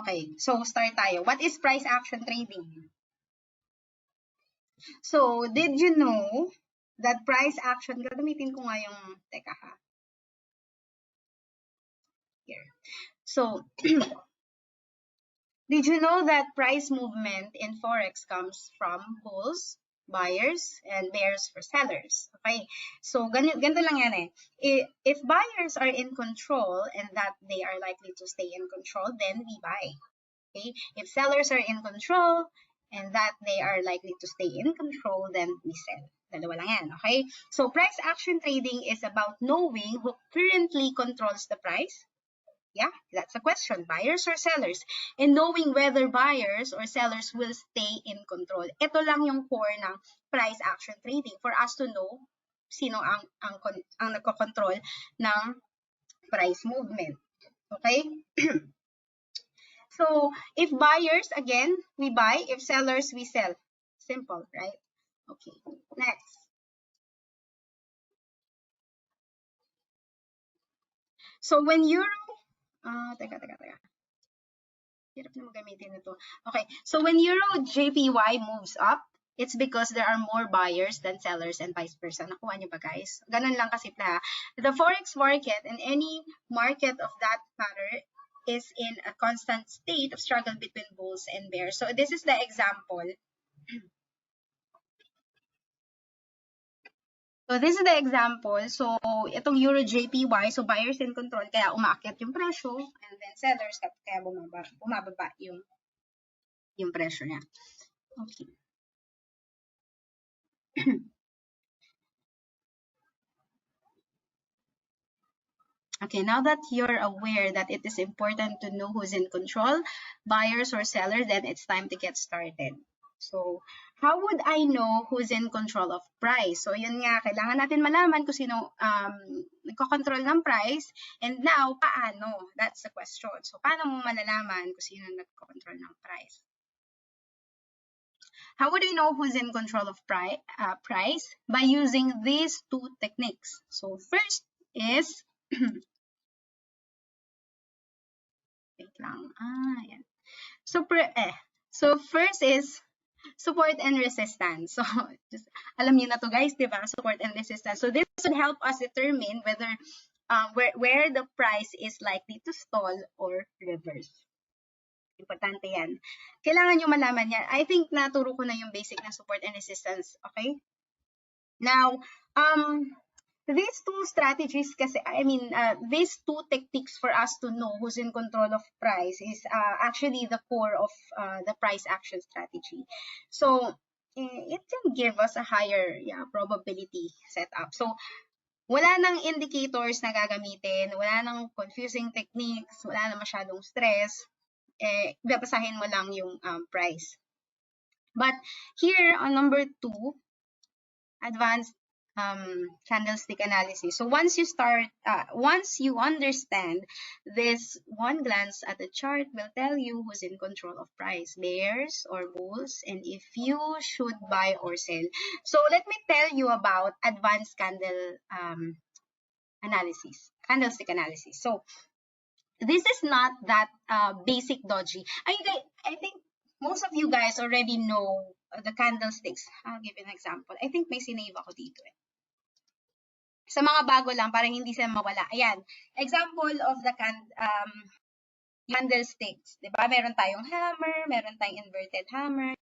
Okay, so start tayo. What is price action trading? So, did you know that price action, gagamitin ko nga yung, teka ha. Here. So, did you know that price movement in Forex comes from bulls, buyers, and bears for sellers? Okay, so ganito lang yan eh. If buyers are in control and that they are likely to stay in control, then we buy. Okay, if sellers are in control and that they are likely to stay in control, then we sell. Dalawa lang yan, okay? So price action trading is about knowing who currently controls the price. Yeah, that's a question, buyers or sellers, and knowing whether buyers or sellers will stay in control. Ito lang yung core ng price action trading for us to know sino ang nagko-control ng price movement. Okay? So, if buyers, again, we buy. If sellers, we sell. Simple, right? Okay, next. So, when euro, teka. Hirap na magamitin ito. Okay, so when euro JPY moves up, it's because there are more buyers than sellers and vice versa. Nakuha niyo ba, guys? Ganun lang kasi ha. The Forex market and any market of that matter is in a constant state of struggle between bulls and bears. So this is the example. So this is the example. So itong Euro JPY, so buyers in control, kaya umaakyat yung presyo, and then sellers, kaya bumababa yung presyo niya. Okay. Okay, now that you're aware that it is important to know who's in control, buyers or sellers, then it's time to get started. So, how would I know who's in control of price? So, yun nga, kailangan natin malaman kung sino nagko-control ng price. And now, paano? That's the question. So, paano mo malalaman kung sino nagko-control ng price? How would I know who's in control of price? By using these two techniques. So, first is wait lang. Yan. So first is support and resistance. So just alam niyo na to, guys, di ba? Support and resistance. So this would help us determine whether where the price is likely to stall or reverse. Importante yan. Kailangan nyo malaman yan. I think naturo ko na yung basic na support and resistance. Okay? Now, these two strategies kasi, these two techniques for us to know who's in control of price is actually the core of the price action strategy. So, it can give us a higher probability setup. So, wala nang indicators na gagamitin, wala nang confusing techniques, wala nang masyadong stress. Babasahin mo lang yung price. But here on number 2, advanced candlestick analysis. So once you understand this, one glance at the chart will tell you who's in control of price, bears or bulls, and if you should buy or sell. So let me tell you about advanced candlestick analysis. So this is not that basic doji. I think most of you guys already know the candlesticks. I'll give you an example. I think may sinave ako dito eh. Sa mga bago lang, parang hindi sila mawala. Ayan, example of the candlesticks. Diba? Meron tayong hammer, meron tayong inverted hammer.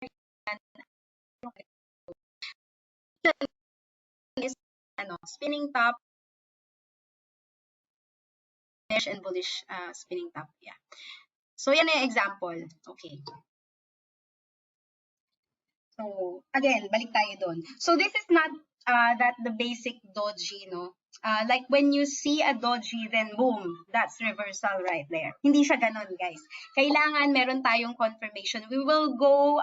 Is spinning top, bearish and bullish spinning top. Yeah. So, yan yung example. Okay. So, again, balik tayo doon. So, this is not that the basic doji, no? Like when you see a doji, then boom, that's reversal right there. Hindi siya ganon, guys. Kailangan meron tayong confirmation. We will go,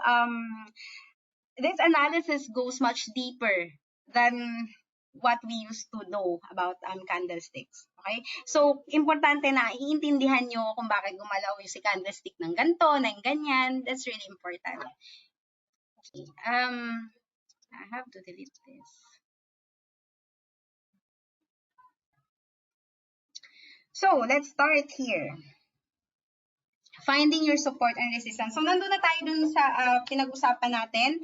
this analysis goes much deeper than what we used to know about candlesticks. Okay? So, importante na iintindihan nyo kung bakit gumalaw yung si candlestick ng ganito, ng ganyan. That's really important. Okay. I have to delete this. So let's start here. Finding your support and resistance. So, nandun na tayo dun sa pinag-usapan natin.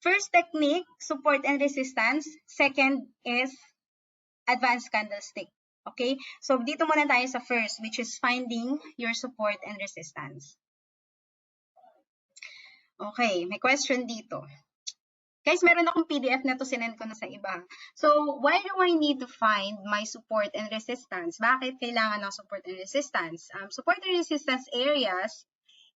First technique, support and resistance. Second is advanced candlestick. Okay? So, dito muna tayo sa first, which is finding your support and resistance. Okay, may question dito. Guys, meron akong PDF na to, sinend ko na sa iba. So, why do I need to find my support and resistance? Bakit kailangan ng support and resistance? Support and resistance areas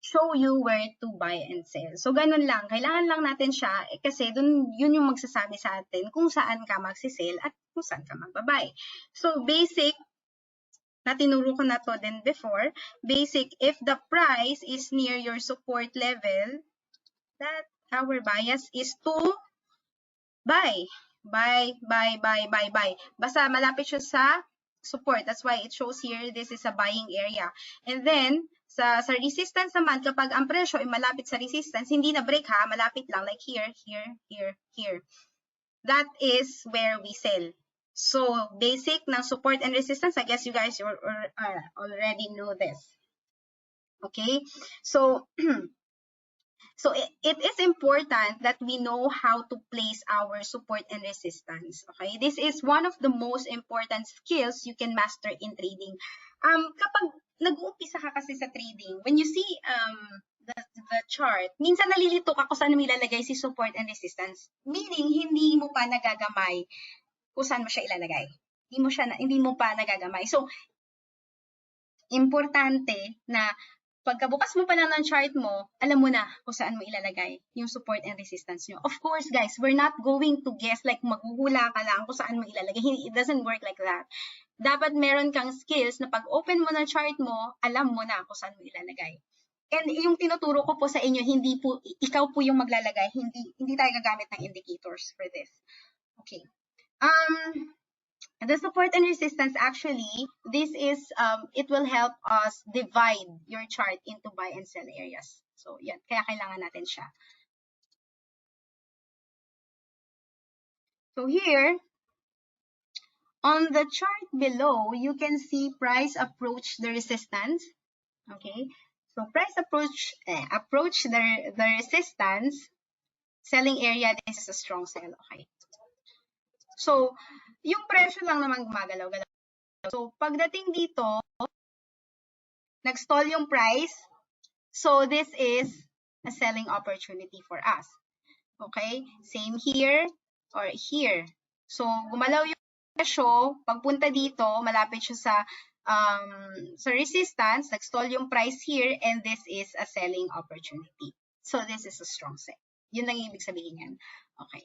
show you where to buy and sell. So, ganun lang. Kailangan lang natin siya kasi dun, yun yung magsasabi sa atin kung saan ka magsisell at kung saan ka magbabay. So, basic, na tinuro ko na to din before, basic, if the price is near your support level, that our bias is to buy. Buy. Basta malapit siya sa support. That's why it shows here, this is a buying area. And then, sa resistance naman, kapag ang presyo ay malapit sa resistance, hindi na break ha, malapit lang, like here. That is where we sell. So, basic ng support and resistance, I guess you guys already know this. Okay? So, so it is important that we know how to place our support and resistance. Okay? This is one of the most important skills you can master in trading. Kapag nag-uumpisa ka kasi sa trading, when you see the chart, minsan nalilito ka kung saan mo ilalagay si support and resistance. Meaning, hindi mo pa nagagamay kung saan mo siya ilalagay. Hindi mo pa nagagamay. So, importante na pagkabukas mo pa lang ng chart mo, alam mo na kung saan mo ilalagay yung support and resistance nyo. Of course, guys, we're not going to guess like maghuhula ka lang kung saan mo ilalagay. It doesn't work like that. Dapat meron kang skills na pag open mo ng chart mo, alam mo na kung saan mo ilalagay. And yung tinuturo ko po sa inyo, hindi po, ikaw po yung maglalagay. Hindi tayo gagamit ng indicators for this. Okay. The support and resistance, actually, this is, it will help us divide your chart into buy and sell areas. So, yan. Kaya kailangan natin siya. So, here, on the chart below, you can see price approach the resistance. Okay. So, price approach the resistance, selling area, this is a strong sell. Okay. So, yung presyo lang naman gumagalaw-galaw. So, pagdating dito, nag-stall yung price. So, this is a selling opportunity for us. Okay? Same here or here. So, gumalaw yung presyo. Pagpunta dito, malapit siya sa resistance. Nag-stall yung price here and this is a selling opportunity. So, this is a strong sell. Yun lang yung ibig sabihin yan. Okay.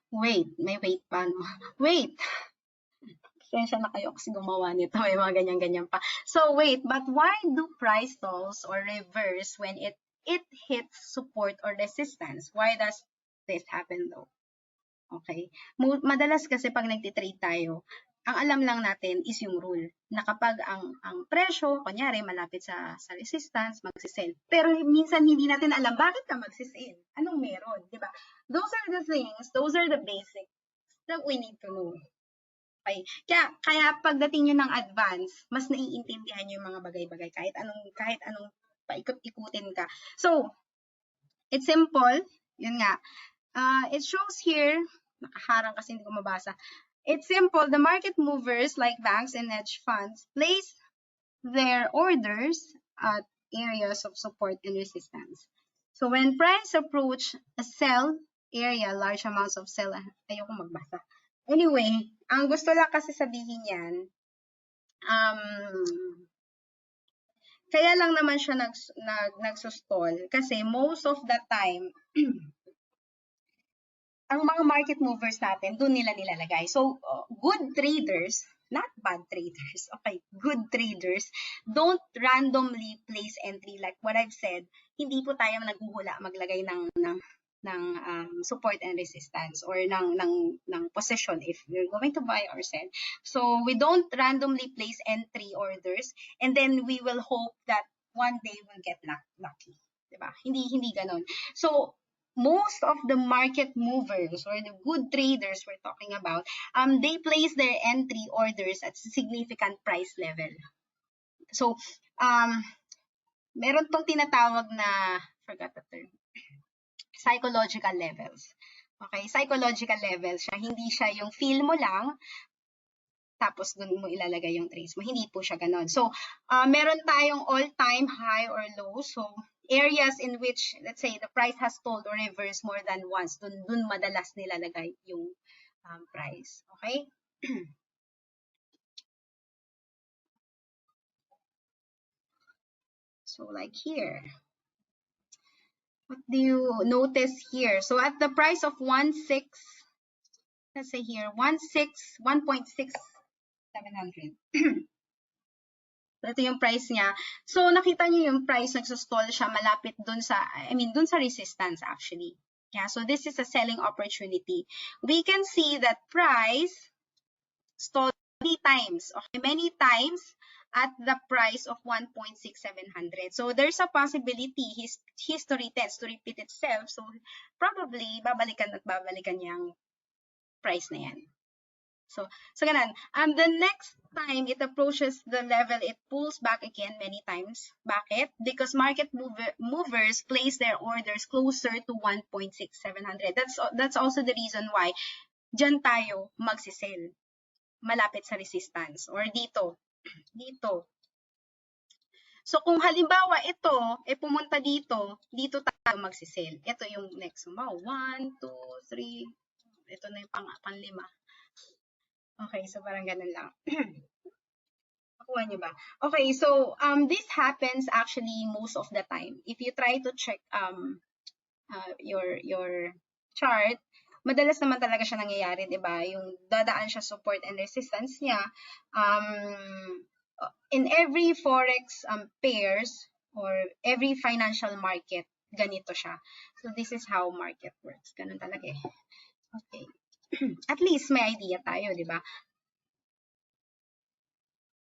Wait, may wait pa, no? Wait! Pasensya na kayo kasi gumawa nito. May mga ganyan-ganyan pa. So, wait, but why do price stalls or reverse when it hits support or resistance? Why does this happen though? Okay? Madalas kasi pag nagtitrade tayo, ang alam lang natin is yung rule na kapag ang presyo, kunyari, malapit sa resistance, magsisell. Pero minsan hindi natin alam bakit ka magsisell. Anong meron, di ba? Those are the things, those are the basics that we need to know. Okay. Kaya pagdating nyo ng advance, mas naiintindihan nyo yung mga bagay-bagay kahit anong paikot-ikutin ka. So, it's simple. Yun nga. It shows here, nakaharang kasi hindi ko mabasa. It's simple. The market movers like banks and hedge funds place their orders at areas of support and resistance. So when price approach a sell area, large amounts of sell, ayoko magbasa. Anyway, ang gusto lang kasi sabihin yan, kaya lang naman siya nagsustall kasi most of the time, ang mga market movers natin, doon nila nilalagay. So, good traders, not bad traders, okay, good traders, don't randomly place entry like what I've said. Hindi po tayo naghuhula maglagay ng support and resistance or ng position if we're going to buy or sell. So, we don't randomly place entry orders and then we will hope that one day we'll get lucky. Diba? Hindi ganon. So, most of the market movers or the good traders we're talking about, they place their entry orders at significant price level. So, meron tong tinatawag na, forgot the term, psychological levels. Okay, psychological levels siya. Hindi siya yung feel mo lang, tapos dun mo ilalagay yung trades mo. Hindi po siya ganon. So, meron tayong all-time high or low. So, areas in which, let's say, the price has stalled or reversed more than once, dun madalas nilalagay yung price. Okay? So, like here. What do you notice here? So, at the price of 1.6, let's say here, 1.6700. Ito yung price niya. So, nakita niyo yung price, nagsustall siya malapit dun sa, dun sa resistance actually. Yeah, so this is a selling opportunity. We can see that price stalled many times, okay, many times at the price of 1.6700. So, there's a possibility his history tends to repeat itself. So, probably, babalikan at babalikan yung price na yan. So ganun. The next time it approaches the level, it pulls back again many times. Bakit? Because market movers place their orders closer to 1.6700. That's also the reason why dyan tayo magsisell. Malapit sa resistance. Or dito. Dito. So kung halimbawa ito, pumunta dito tayo magsisell. Ito yung next. 1, 2, 3. Ito na yung panglima. Okay, so parang ganun lang. Nakuha niyo ba? Okay, so this happens actually most of the time. If you try to check your chart, madalas naman talaga siya nangyayari, 'di ba? Yung dadaan siya support and resistance niya. In every forex pairs or every financial market, ganito siya. So this is how market works. Ganun talaga eh. Okay. At least may idea tayo, di ba?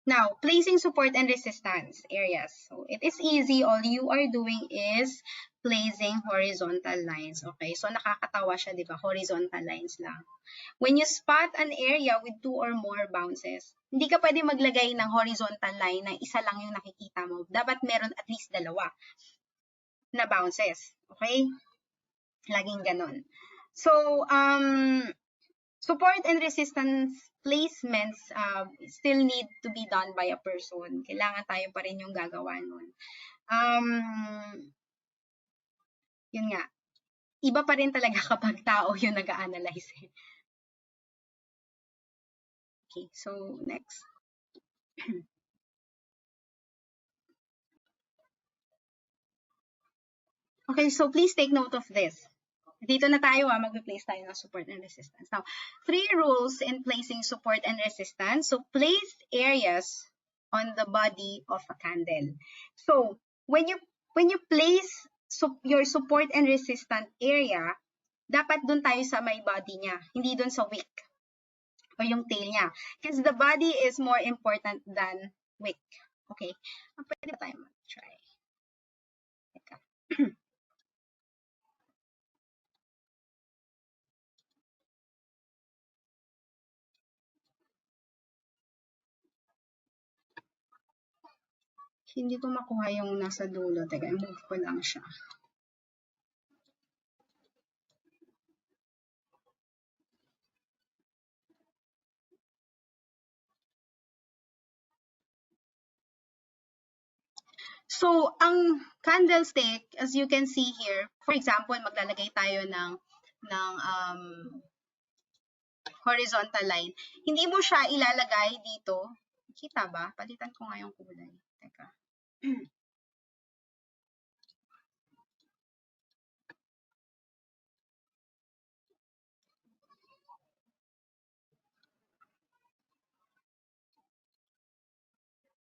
Now, placing support and resistance areas. So, it is easy. All you are doing is placing horizontal lines. Okay? So, nakakatawa siya, di ba? Horizontal lines lang. When you spot an area with 2 or more bounces, hindi ka pwede maglagay ng horizontal line na isa lang yung nakikita mo. Dapat meron at least dalawa na bounces. Okay? Laging ganon. So, support and resistance placements still need to be done by a person. Kailangan tayo pa rin yung gagawa nun. Yun nga. Iba pa rin talaga kapag tao yung nag-a-analyze. Okay, so next. Okay, so please take note of this. Dito na tayo mag-place tayo ng support and resistance. Now, 3 rules in placing support and resistance. So, place areas on the body of a candle. So, when you place your support and resistance area, dapat dun tayo sa may body niya, hindi dun sa wick o yung tail niya. Because the body is more important than wick. Okay? Pwede tayo mag-try. Teka. Hindi ko makuha yung nasa dulo. Teka, move ko lang siya. So, ang candlestick, as you can see here, for example, maglalagay tayo ng horizontal line. Hindi mo siya ilalagay dito. Kita ba? Palitan ko nga yung kulay. Teka.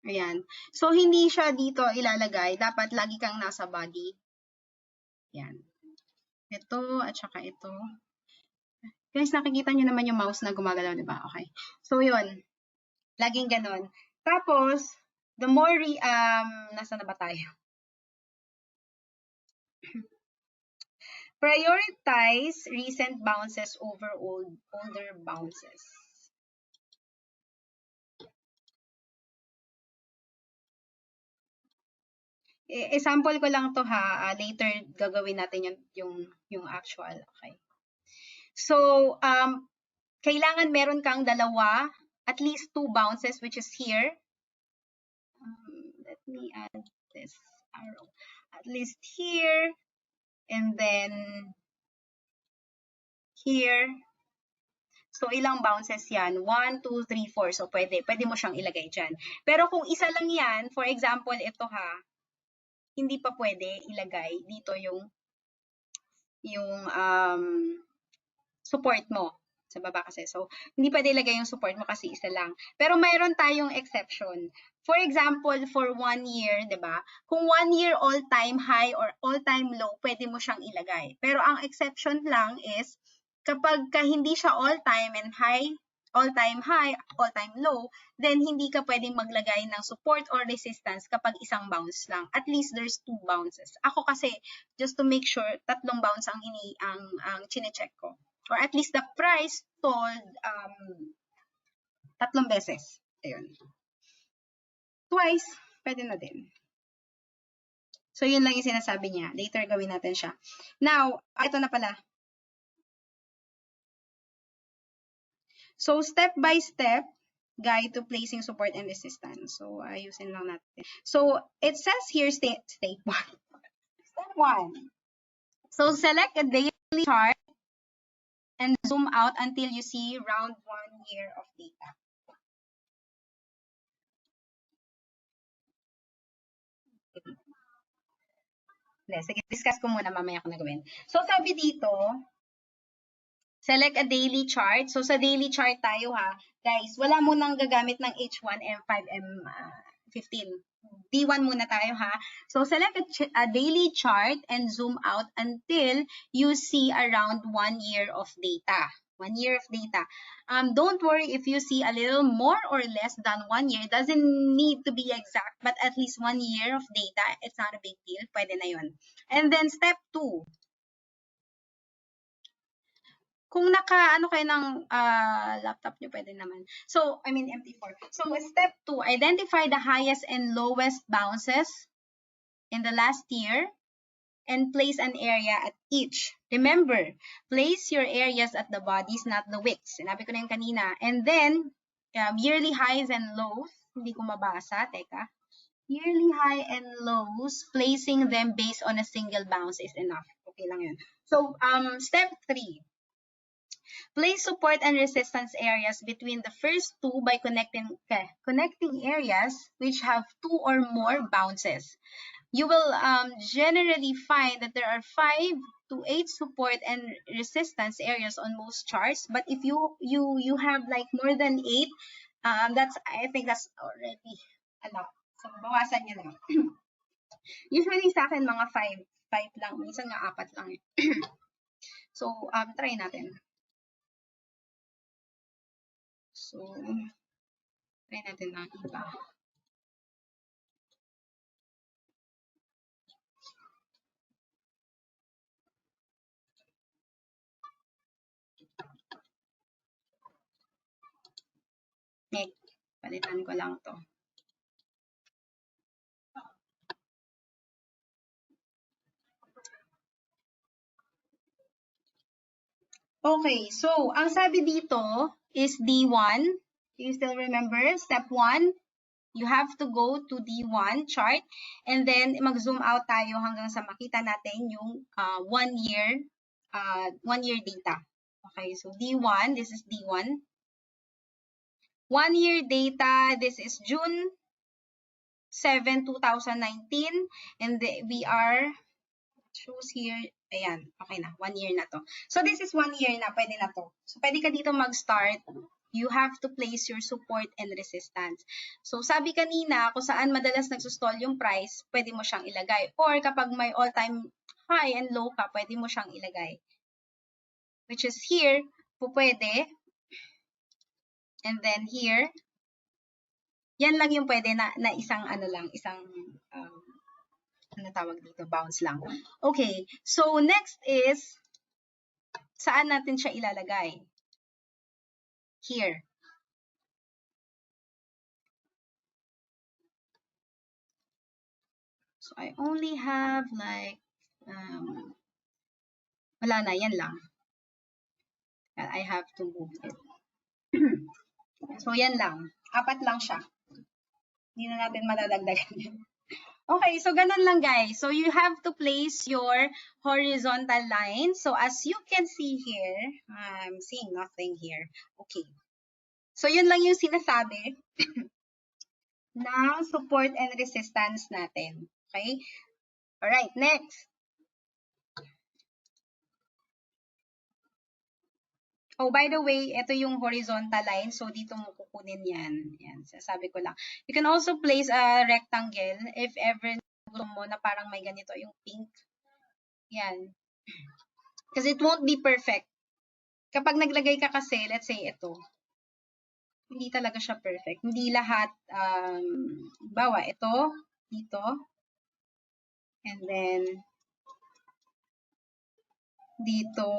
Ayan. So, hindi siya dito ilalagay. Dapat lagi kang nasa body. Ayan. Ito, at saka ito. Guys, nakikita nyo naman yung mouse na gumagalaw, di ba? Okay. So, yun. Laging ganon. Tapos, the more, nasa na ba tayo? Prioritize recent bounces over older bounces. Example ko lang to ha, later gagawin natin yung actual, okay. So, kailangan meron kang dalawa, at least 2 bounces, which is here. Let me add this arrow. At least here, and then here. So, ilang bounces yan? 1, 2, 3, 4. So, pwede mo siyang ilagay dyan. Pero kung isa lang yan, for example, ito ha, hindi pa pwede ilagay dito yung support mo sa baba kasi. So, hindi pwede ilagay yung support mo kasi isa lang. Pero mayroon tayong exception. For example, for 1 year, di ba? Kung 1 year all-time high or all-time low, pwede mo siyang ilagay. Pero ang exception lang is kapag hindi siya all-time and high, all-time high, all-time low, then hindi ka pwedeng maglagay ng support or resistance kapag isang bounce lang. At least there's 2 bounces. Ako kasi, just to make sure, 3 bounce ang chine-check ko. Or at least the price told 3 beses. Ayun. Twice, pwede na din. So, yun lang yung sinasabi niya. Later, gawin natin siya. Now, ito na pala. So, step by step, guide to placing support and resistance. So, ayusin lang natin. So, it says here, step 1. Step 1. So, select a daily chart and zoom out until you see round 1 year of data. Sige, discuss ko muna, mamaya ko na gawin. So, sabi dito, select a daily chart. So, sa daily chart tayo ha, guys, wala mo nang gagamit ng H1, M5, M15. D1 muna tayo ha. So, select a daily chart and zoom out until you see around 1 year of data. 1 year of data. Don't worry if you see a little more or less than 1 year. It doesn't need to be exact, but at least 1 year of data. It's not a big deal. Pwede na yun. And then step 2. Kung ano kayo ng laptop nyo, pwede naman. So, I mean MT4. So, step 2, identify the highest and lowest bounces in the last year and place an area at each. Remember, place your areas at the bodies, not the wicks. Sinabi ko na yung kanina. And then, yearly highs and lows. Hindi ko mabasa. Teka. Yearly high and lows, placing them based on a single bounce is enough. Okay lang yun. So, step 3. Place support and resistance areas between the first 2 by connecting areas which have 2 or more bounces. You will generally find that there are 5 to 8 support and resistance areas on most charts. But if you have like more than 8, I think that's already enough. So, bawasan nyo lang. Usually sa akin, mga 5 lang. Minsan nga 4 lang. So, try natin. So, try natin ng iba. Palitan ko lang to. Okay, so ang sabi dito is D1. You still remember? Step 1, you have to go to D1 chart and then mag-zoom out tayo hanggang sa makita natin yung 1 year data. Okay, so D1, this is D1. 1 year data, this is June 7, 2019, and we are, shows here, ayan, okay na, 1 year na to. So this is 1 year na, pwede na to. So pwede ka dito mag-start. You have to place your support and resistance. So sabi kanina, kung saan madalas nagsusstall yung price, pwede mo siyang ilagay. Or kapag may all-time high and low ka, pwede mo siyang ilagay. Which is here, pwede. And then here, yan lang yung pwede na isang ano lang, isang ano tawag dito, bounce lang. Okay, so next is, saan natin siya ilalagay? Here. So I only have like, wala na, yan lang. I have to move it. So yan lang. 4 lang siya. Hindi na natin madadagdagan. Okay, so ganun lang guys. So you have to place your horizontal line. So as you can see here, I'm seeing nothing here. Okay. So yun lang yung sinasabi ng support and resistance natin. Okay? Alright, next. Oh, by the way, ito yung horizontal line. So, dito mo kukunin yan. Yan, sasabi ko lang. You can also place a rectangle if ever gusto mo na parang may ganito yung pink. Yan. Because it won't be perfect. Kapag naglagay ka kasi, let's say ito, hindi talaga siya perfect. Hindi lahat, bawa, ito, dito, and then, dito,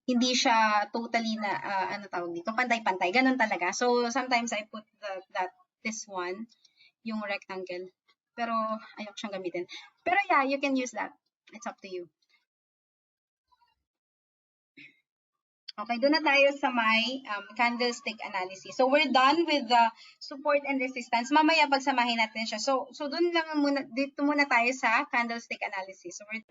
hindi siya totally na, ano tawag dito, pantay-pantay. Ganun talaga. So, sometimes I put this one, yung rectangle. Pero, ayok siyang gamitin. Pero yeah, you can use that. It's up to you. Okay, doon na tayo sa may candlestick analysis. So, we're done with the support and resistance. Mamaya, pagsamahin natin siya. So doon lang muna, dito muna tayo sa candlestick analysis. So, we're